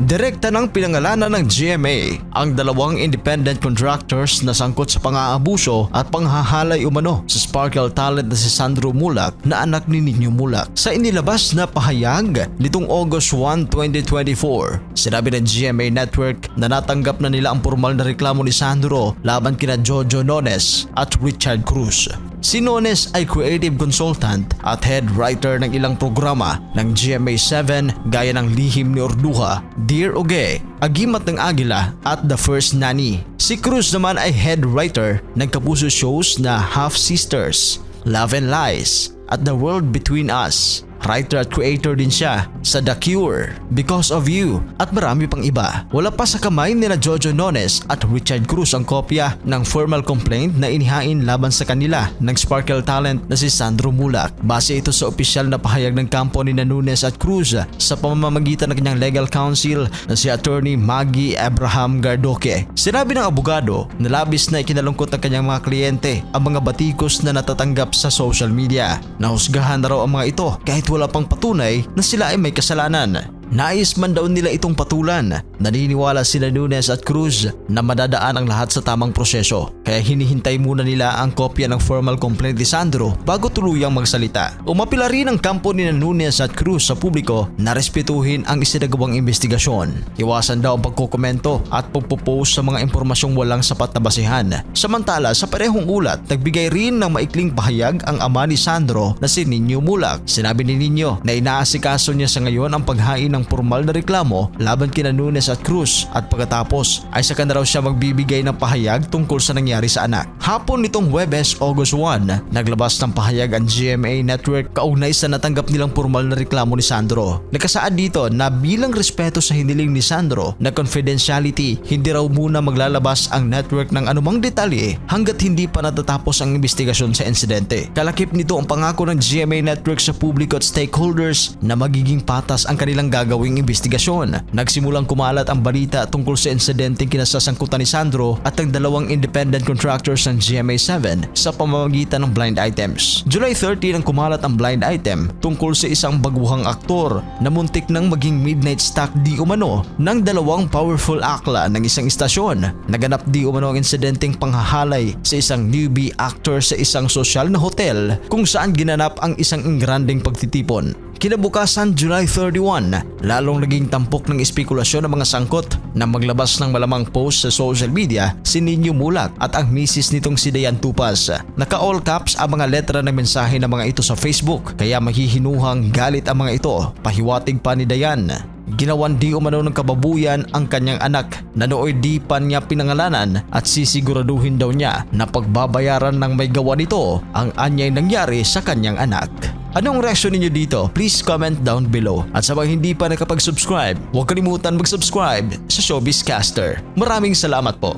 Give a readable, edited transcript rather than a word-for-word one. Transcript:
Direkta ng pinangalanan ng GMA ang dalawang independent contractors na sangkot sa pang-aabuso at panghahalay umano sa sparkle talent na si Sandro Mulak na anak ni Nino Mulak. Sa inilabas na pahayag nitong August 1, 2024, sinabi ng GMA Network na natanggap na nila ang formal na reklamo ni Sandro laban kina Jojo Nones at Richard Cruz. Si Nones ay creative consultant at head writer ng ilang programa ng GMA7 gaya ng Lihim ni Orduha, Dear Oge, Agimat ng Agila at The First Nanny. Si Cruz naman ay head writer ng kapuso shows na Half Sisters, Love and Lies at The World Between Us. Writer at creator din siya sa The Cure, Because of You at marami pang iba. Wala pa sa kamay nila Jojo Nones at Richard Cruz ang kopya ng formal complaint na inihain laban sa kanila ng sparkle talent na si Sandro Mulak. Base ito sa opisyal na pahayag ng kampo ni Nunes at Cruz sa pamamagitan ng kanyang legal counsel na si Attorney Maggie Abraham Gardoque. Sinabi ng abogado na labis na ikinalungkot ng kanyang mga kliyente ang mga batikos na natatanggap sa social media. Nahusgahan na raw ang mga ito kahit wala pang patunay na sila ay may kasalanan. Nais man daw nila itong patulan. Naniniwala sila Nunes at Cruz na madadaan ang lahat sa tamang proseso. Kaya hinihintay muna nila ang kopya ng formal complaint ni Sandro bago tuluyang magsalita. Umapila rin ang kampo ni Nunes at Cruz sa publiko na respetuhin ang isinagawang investigasyon. Iwasan daw ang pagkokomento at pagpo-post sa mga impormasyong walang sapat na basihan. Samantala sa parehong ulat, nagbigay rin ng maikling pahayag ang ama ni Sandro na si Nino Mulak. Sinabi ni Nino na inaasikaso niya sa ngayon ang paghain ng formal na reklamo laban kina Nunes at Cruz at pagkatapos ay saka na raw siya magbibigay ng pahayag tungkol sa nangyari sa anak. Hapon nitong Huwebes, August 1, naglabas ng pahayag ang GMA Network kaugnay sa natanggap nilang formal na reklamo ni Sandro. Nakasaad dito na bilang respeto sa hiniling ni Sandro na confidentiality, hindi raw muna maglalabas ang network ng anumang detalye hanggat hindi pa natatapos ang investigasyon sa insidente. Kalakip nito ang pangako ng GMA Network sa publiko at stakeholders na magiging patas ang kanilang gagawing investigasyon. Nagsimulang kumalat ang balita tungkol sa insidenteng kinasasangkutan ni Sandro at ang dalawang independent contractors ng GMA7 sa pamamagitan ng blind items. July 30 nang kumalat ang blind item tungkol sa isang baguhang aktor na muntik nang maging midnight stock di umano ng dalawang powerful akla ng isang istasyon. Naganap di umano ang insidenteng panghahalay sa isang newbie actor sa isang sosyal na hotel kung saan ginanap ang isang ingrandeng pagtitipon. Kinabukasan July 31, lalong naging tampok ng espekulasyon ng mga sangkot na maglabas ng malamang post sa social media si Nino Mulak at ang misis nitong si Dayan Tupas. Naka-all caps ang mga letra ng mensahe ng mga ito sa Facebook kaya mahihinuhang galit ang mga ito. Pahiwatig pa ni Dayan. Ginawan di umano ng kababuyan ang kanyang anak na nooy di pa niya pinangalanan at sisiguraduhin daw niya na pagbabayaran ng may gawa nito ang anyay nangyari sa kanyang anak. Anong reaksyon ninyo dito? Please comment down below. At sa mga hindi pa nakapag-subscribe, huwag kalimutan mag-subscribe sa Showbiz Caster. Maraming salamat po.